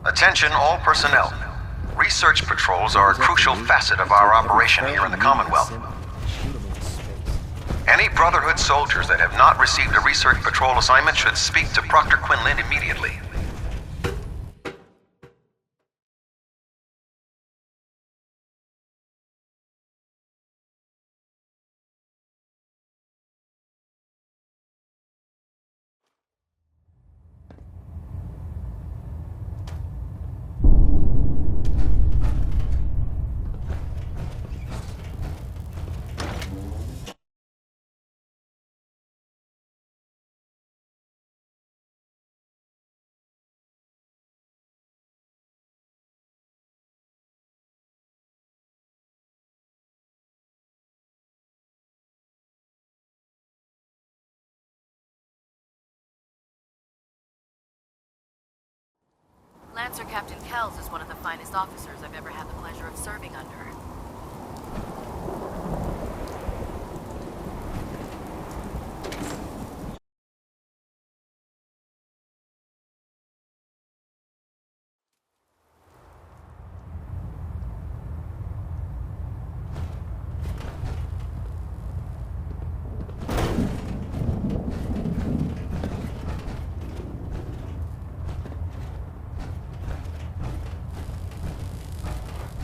Attention all personnel. Research patrols are a crucial facet of our operation here in the Commonwealth. Any Brotherhood soldiers that have not received a research patrol assignment should speak to Proctor Quinlan immediately. Lancer Captain Kells is one of the finest officers I've ever had the pleasure of serving under.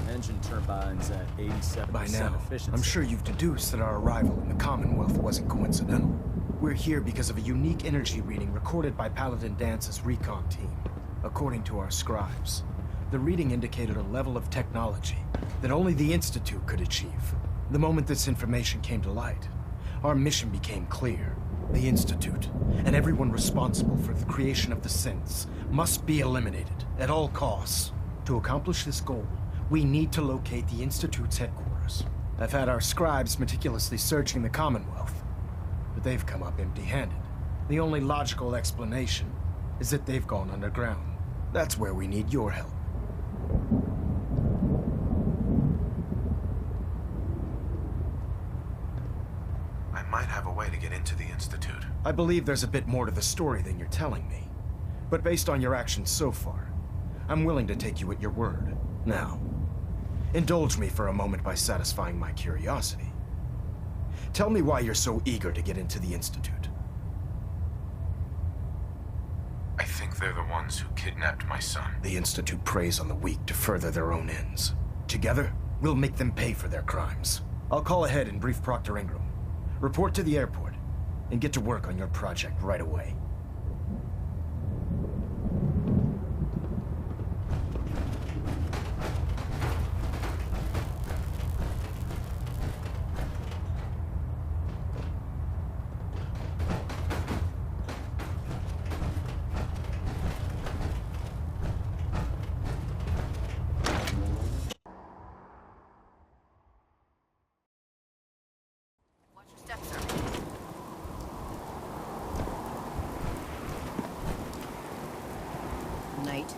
Engine turbines at 87% By now, efficiency. I'm sure you've deduced that our arrival in the Commonwealth wasn't coincidental. We're here because of a unique energy reading recorded by Paladin Dance's recon team. According to our scribes, the reading indicated a level of technology that only the Institute could achieve. The moment this information came to light, our mission became clear. The Institute, and everyone responsible for the creation of the synths, must be eliminated at all costs. To accomplish this goal, we need to locate the Institute's headquarters. I've had our scribes meticulously searching the Commonwealth, but they've come up empty-handed. The only logical explanation is that they've gone underground. That's where we need your help. I might have a way to get into the Institute. I believe there's a bit more to the story than you're telling me. But based on your actions so far, I'm willing to take you at your word. Now, indulge me for a moment by satisfying my curiosity. Tell me why you're so eager to get into the Institute. I think they're the ones who kidnapped my son. The Institute preys on the weak to further their own ends. Together, we'll make them pay for their crimes. I'll call ahead and brief Proctor Ingram. Report to the airport, and get to work on your project right away. Watch your step, sir. Knight.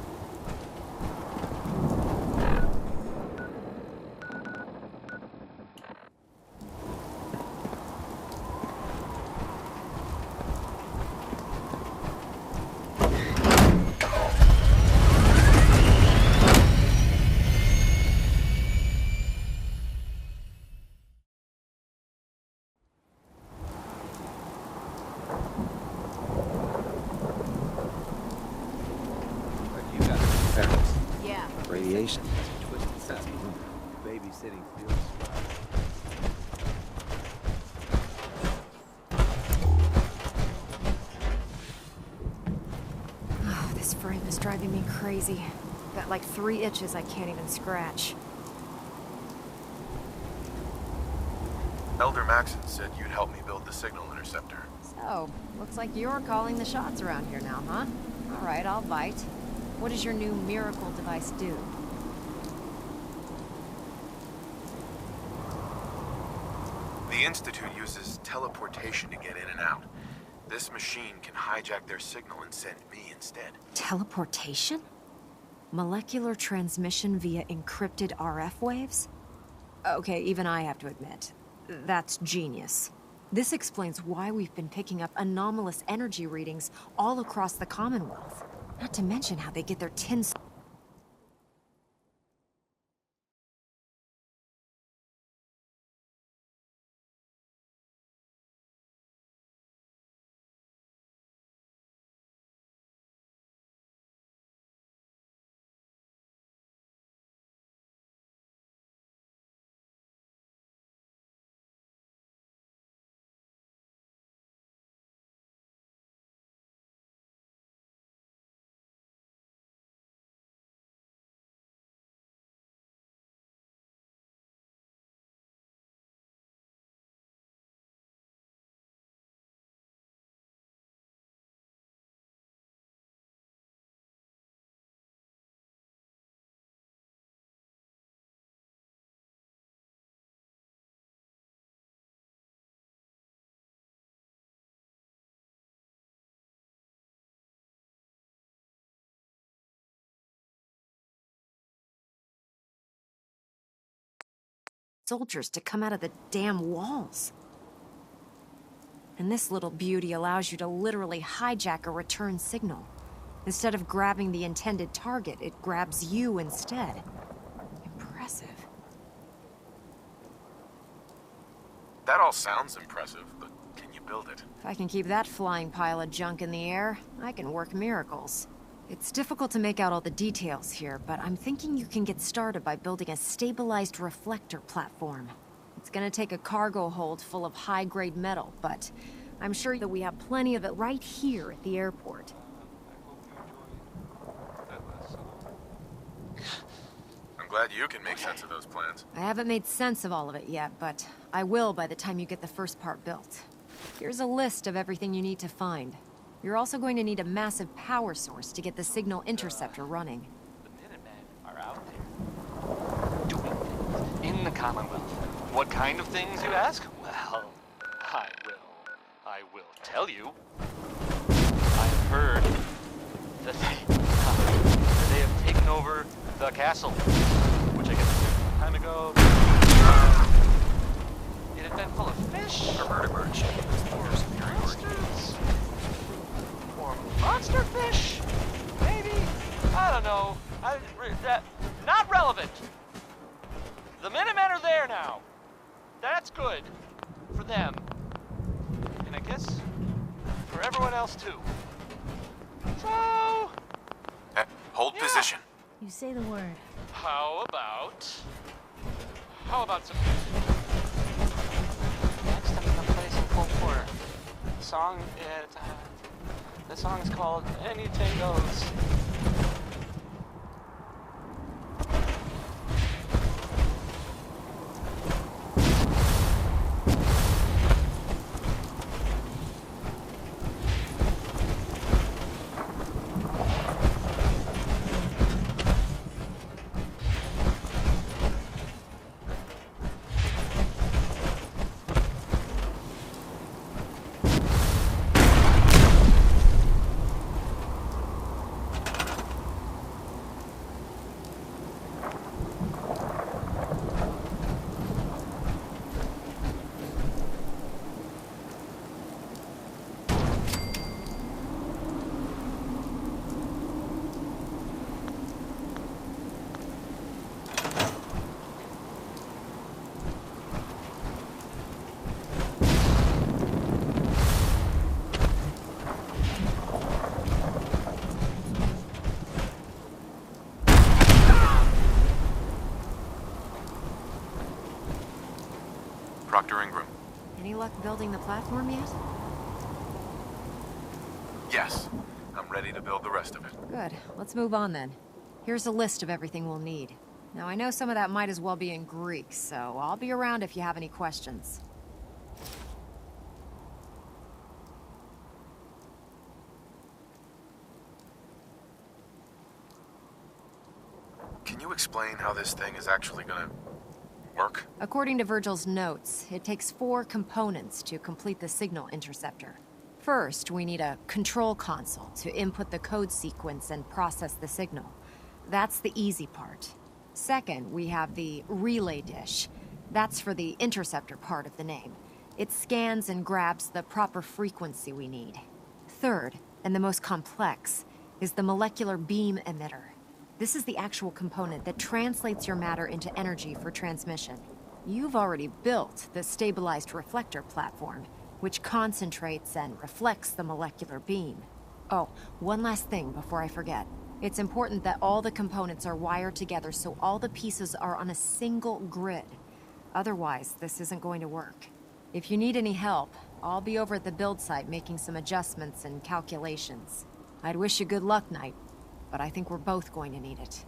You got parents. Yeah. Radiation. Twisted sense of humor. Babysitting feels Oh, this frame is driving me crazy. Got like 3 itches I can't even scratch. Elder Maxon said you'd help me build the signal interceptor. So, looks like you're calling the shots around here now, huh? All right, I'll bite. What does your new miracle device do? The Institute uses teleportation to get in and out. This machine can hijack their signal and send me instead. Teleportation? Molecular transmission via encrypted RF waves? Okay, even I have to admit, that's genius. This explains why we've been picking up anomalous energy readings all across the Commonwealth. Not to mention how they get their soldiers to come out of the damn walls. And this little beauty allows you to literally hijack a return signal. Instead of grabbing the intended target, it grabs you instead. Impressive. That all sounds impressive, but can you build it? If I can keep that flying pile of junk in the air, I can work miracles. It's difficult to make out all the details here, but I'm thinking you can get started by building a stabilized reflector platform. It's gonna take a cargo hold full of high-grade metal, but I'm sure that we have plenty of it right here at the airport. I'm glad you can make sense of those plans. I haven't made sense of all of it yet, but I will by the time you get the first part built. Here's a list of everything you need to find. You're also going to need a massive power source to get the signal interceptor running. The Minutemen are out there doing things in the Commonwealth. What kind of things, you ask? Well, I will tell you. I've heard that they have taken over the castle, which I guess a time ago, it had been full of fish. A vertebrate ship for superiority. Monsters? Or monster fish? Maybe? I don't know. Not relevant. The Minutemen are there now. That's good. For them. And I guess for everyone else too. So... Hold Yeah. position. You say the word. How about some music? Next I'm gonna play some folk quarter. The song is called Anything Goes. Proctor Ingram. Any luck building the platform yet? Yes. I'm ready to build the rest of it. Good. Let's move on then. Here's a list of everything we'll need. Now, I know some of that might as well be in Greek, so I'll be around if you have any questions. Can you explain how this thing is actually gonna work? According to Virgil's notes, it takes 4 components to complete the signal interceptor. First, we need a control console to input the code sequence and process the signal. That's the easy part. Second, we have the relay dish. That's for the interceptor part of the name. It scans and grabs the proper frequency we need. Third, and the most complex, is the molecular beam emitter. This is the actual component that translates your matter into energy for transmission. You've already built the stabilized reflector platform, which concentrates and reflects the molecular beam. Oh, one last thing before I forget. It's important that all the components are wired together so all the pieces are on a single grid. Otherwise, this isn't going to work. If you need any help, I'll be over at the build site making some adjustments and calculations. I'd wish you good luck, Knight, but I think we're both going to need it.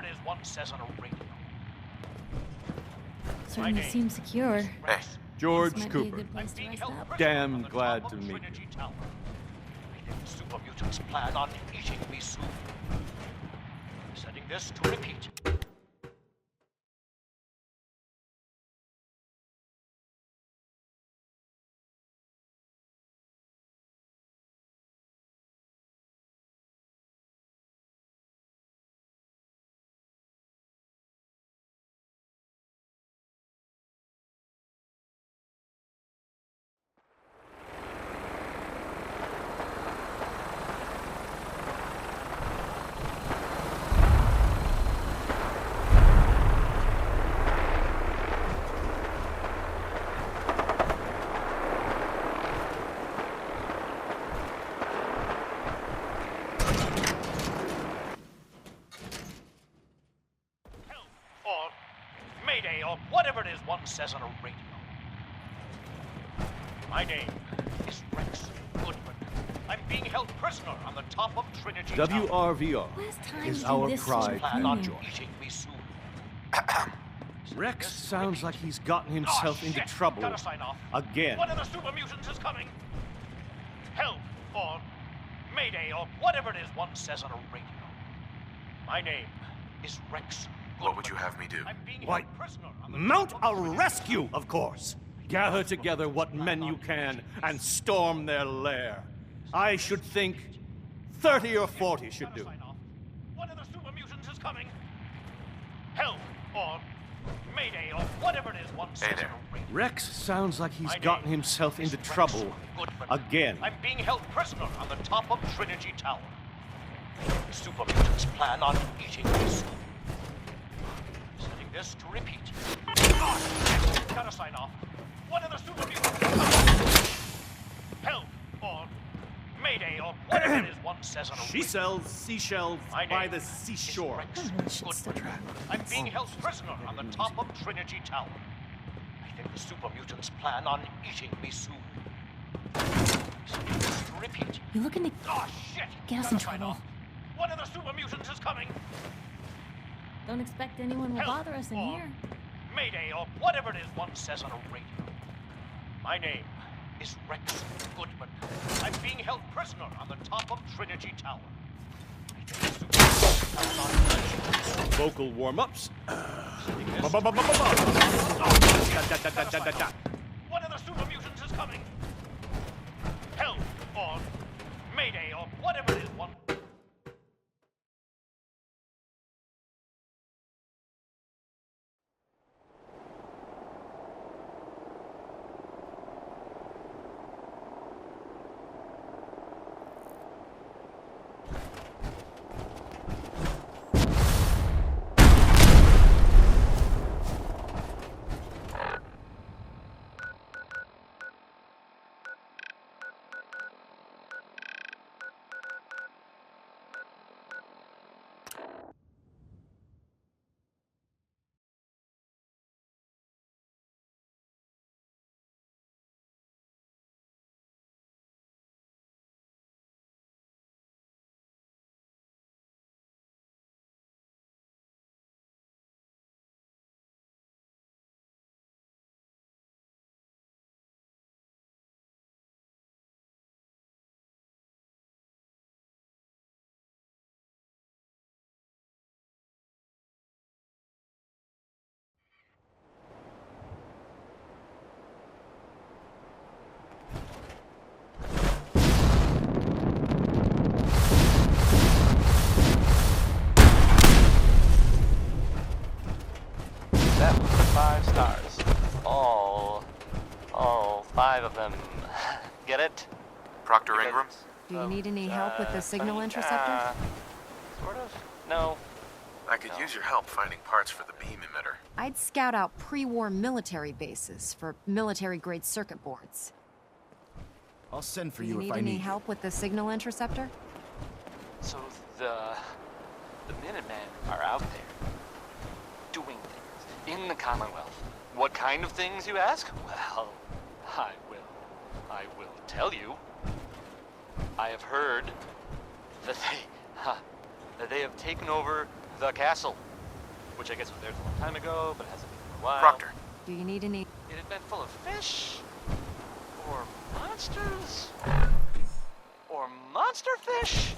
it is one says on a radio. Certainly seems secure. Hey, George This might be a Cooper. good place to rest up. Damn glad to meet you. I think the super mutants plan on eating me soon. Setting this to repeat. Or Mayday, or whatever it is one says on a radio. My name is Rex Goodman. I'm being held prisoner on the top of Trinity Tower. WRVR Last time is you our did this pride was and on joy. eating me soon. Rex sounds like he's gotten himself into trouble Gotta sign off. again. One of the super mutants is coming. Help, or Mayday, or whatever it is one says on a radio. My name is Rex Goodman. what would you have me do? I'm being Why, held prisoner on the mount top a of rescue, of course. Gather together what men you can and storm their lair. I should think 30 or 40 should Gotta do. sign off. One of the super mutants is coming. Help, or Mayday, or whatever it is one says there. on a radio. Rex sounds like he's My gotten name himself is into Rex trouble Goodman. again. I'm being held prisoner on the top of Trinity Tower. Super mutants plan on eating me soon. Setting this to repeat. Gotta sign off. One of the super mutants. Help, or Mayday, or whatever it is one says on a She radio. sells seashells My by name the is seashore. Rex Everyone should study Goodman. that. I'm being held prisoner on the top of Trinity Tower. I think the super mutants plan on eating me soon. Setting this to repeat. You looking to Oh shit! Get us Gotta in sign trouble. off. One of the super mutants is coming. don't expect anyone will Help, bother us in or here. Mayday, or whatever it is one says on a radio. My name is Rex Goodman. I'm being held prisoner on the top of Trinity Tower. I think the super mutants plan on Vocal warm-ups. setting this Ba- ba- ba- ba- ba- ba. Da-da-da-da-da-da. One of the super mutants is coming. Help, or Mayday, or whatever it is one. That was 5 stars. All 5 of them. Get it? Proctor Ingram? Do you need any help with the signal interceptor? Sort of. No. I could use your help finding parts for the beam emitter. I'd scout out pre-war military bases for military-grade circuit boards. I'll send for Do you you if need I any need. help with the signal interceptor? So the Minutemen are out there doing things in the Commonwealth. What kind of things, you ask? Well, I will tell you. I have heard that they have taken over the castle. which I guess was there a long time ago, but hasn't been for a while. Proctor, Do you need any... It had been full of fish? Or monsters? Or monster fish?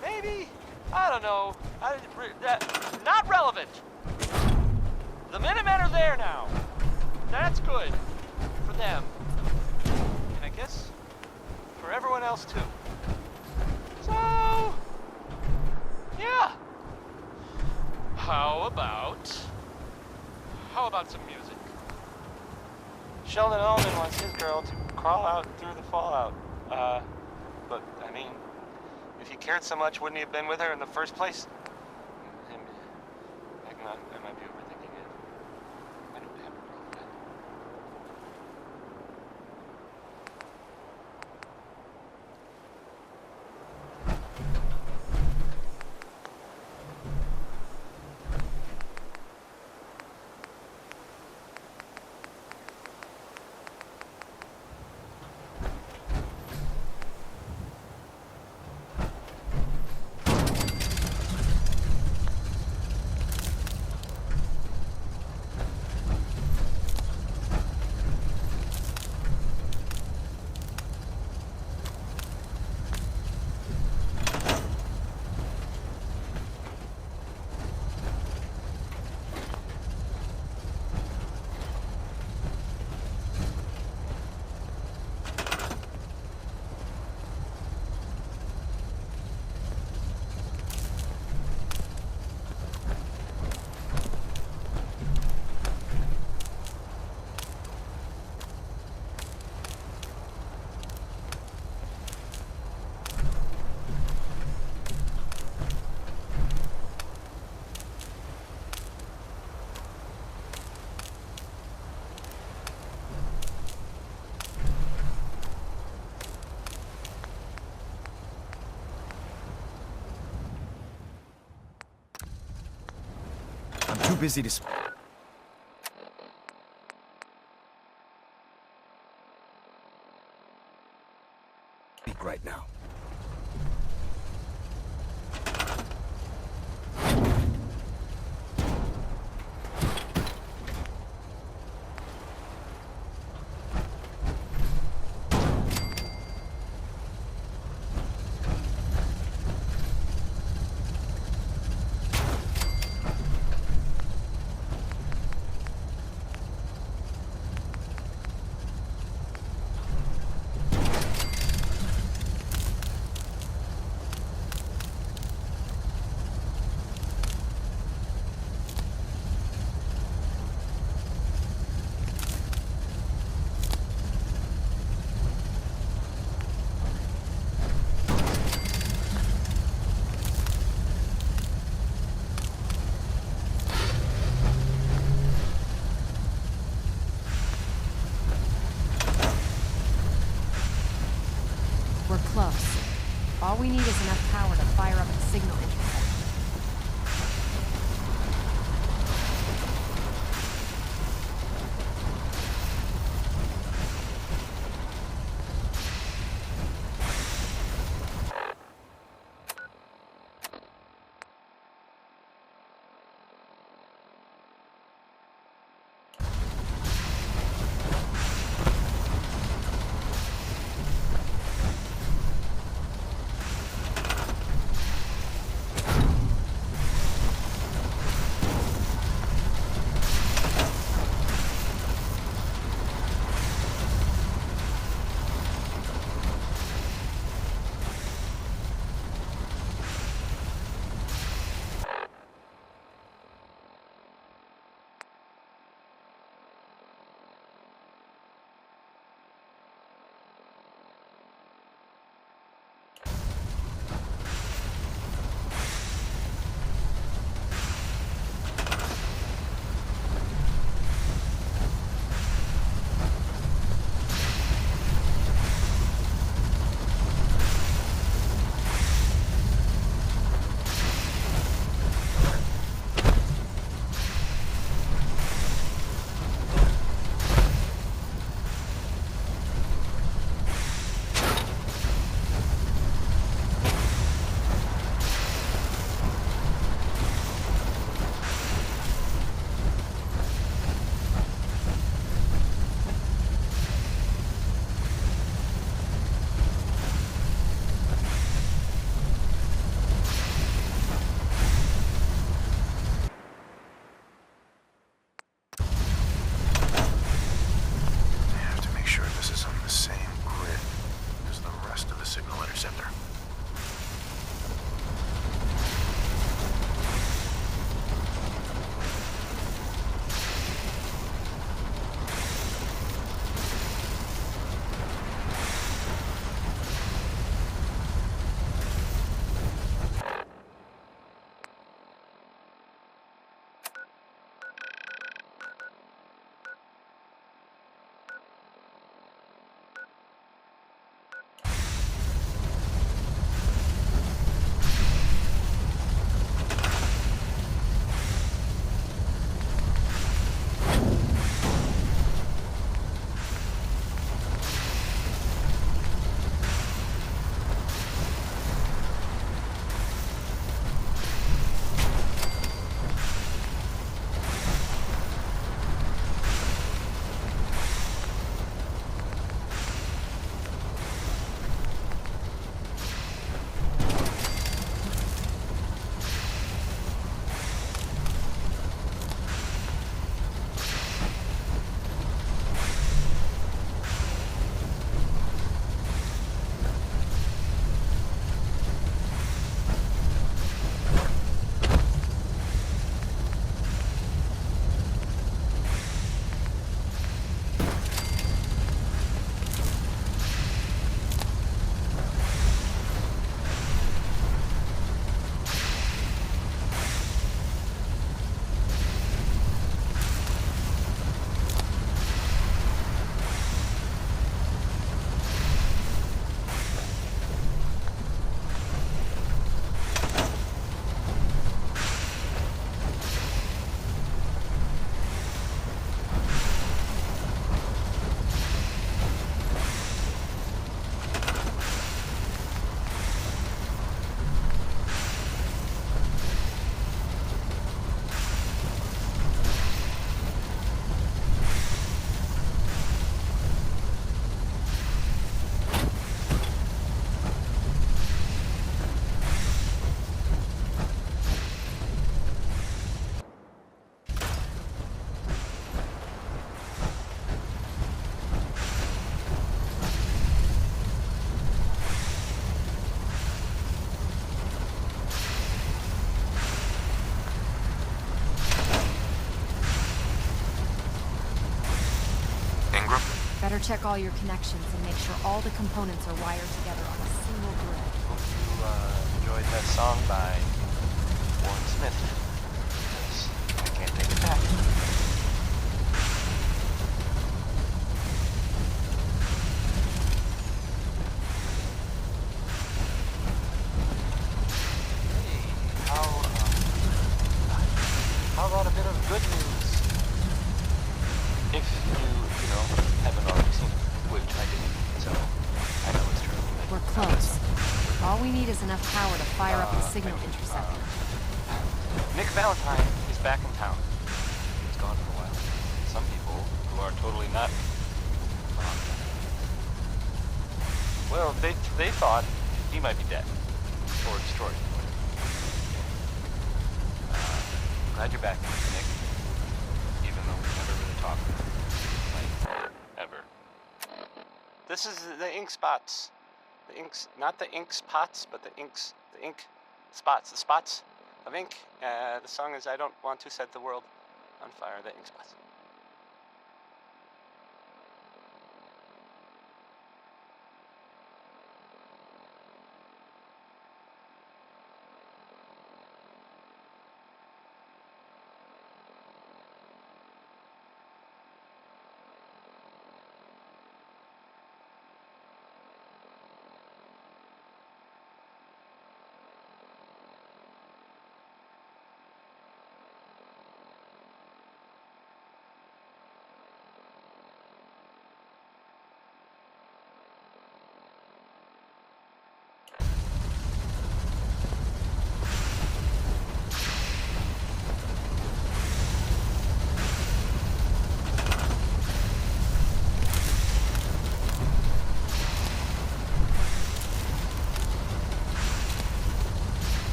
Maybe? I don't know. Not relevant. The Minutemen are there now. That's good. For them. And I guess for everyone else too. So, yeah. How about some music? Sheldon Ullman wants his girl to crawl out through the fallout. But, I mean, if he cared so much, wouldn't he have been with her in the first place? I might be overthinking it. I don't have a girlfriend. Too busy to speak right now. We're close. All we need is enough power to fire up the signal intercept. check all your connections and make sure all the components are wired together on a single grid. Hope you enjoyed that song by Warren Smith. 'Cause I can't take it back. How about a bit of good news? If you haven't already seen it, which I didn't, so I know it's true. We're close. All we need is enough power to fire up the signal interceptor. Nick Valentine is back in town. He's gone for a while. Some people who are totally not well, they thought he might be dead or destroyed. Glad you're back, Nick. Even though we never really talked. Like, ever. This is the ink spots. The inks, not the ink spots, but the ink spots. The spots of ink. The song is I Don't Want to Set the World on Fire, the ink spots.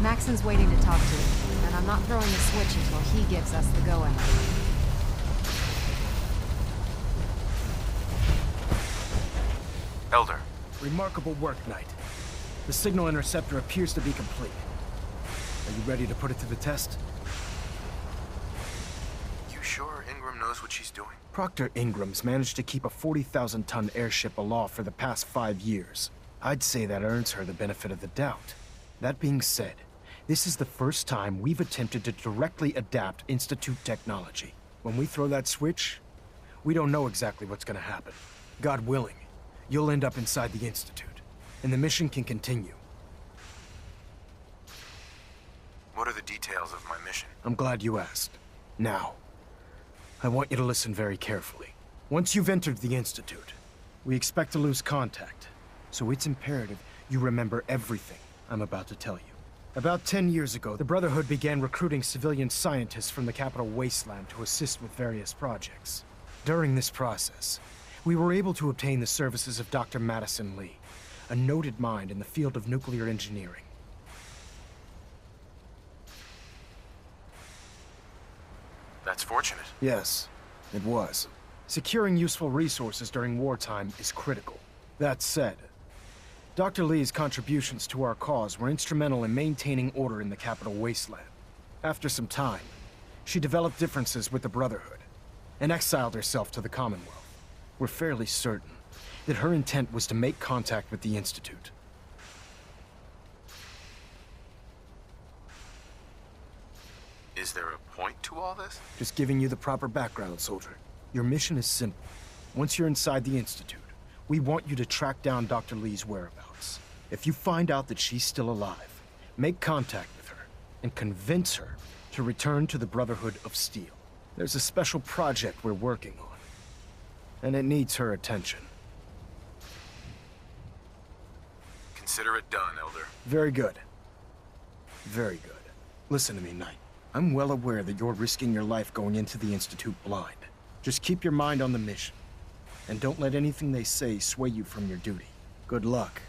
Maxon's waiting to talk to you, and I'm not throwing the switch until he gives us the go-ahead. Elder. Remarkable work, Knight. The signal interceptor appears to be complete. Are you ready to put it to the test? You sure Ingram knows what she's doing? Proctor Ingram's managed to keep a 40,000-ton airship aloft for the past 5 years. I'd say that earns her the benefit of the doubt. That being said, this is the first time we've attempted to directly adapt Institute technology. When we throw that switch, we don't know exactly what's gonna happen. God willing, you'll end up inside the Institute, and the mission can continue. What are the details of my mission? I'm glad you asked. Now, I want you to listen very carefully. Once you've entered the Institute, we expect to lose contact, so it's imperative you remember everything I'm about to tell you. About 10 years ago, the Brotherhood began recruiting civilian scientists from the Capital Wasteland to assist with various projects. During this process, we were able to obtain the services of Dr. Madison Lee, a noted mind in the field of nuclear engineering. That's fortunate. Yes, it was. Securing useful resources during wartime is critical. That said, Dr. Lee's contributions to our cause were instrumental in maintaining order in the Capital Wasteland. After some time, she developed differences with the Brotherhood and exiled herself to the Commonwealth. We're fairly certain that her intent was to make contact with the Institute. Is there a point to all this? Just giving you the proper background, soldier. Your mission is simple. Once you're inside the Institute, we want you to track down Dr. Lee's whereabouts. If you find out that she's still alive, make contact with her and convince her to return to the Brotherhood of Steel. There's a special project we're working on, and it needs her attention. Consider it done, Elder. Very good. Very good. Listen to me, Knight. I'm well aware that you're risking your life going into the Institute blind. Just keep your mind on the mission, and don't let anything they say sway you from your duty. Good luck.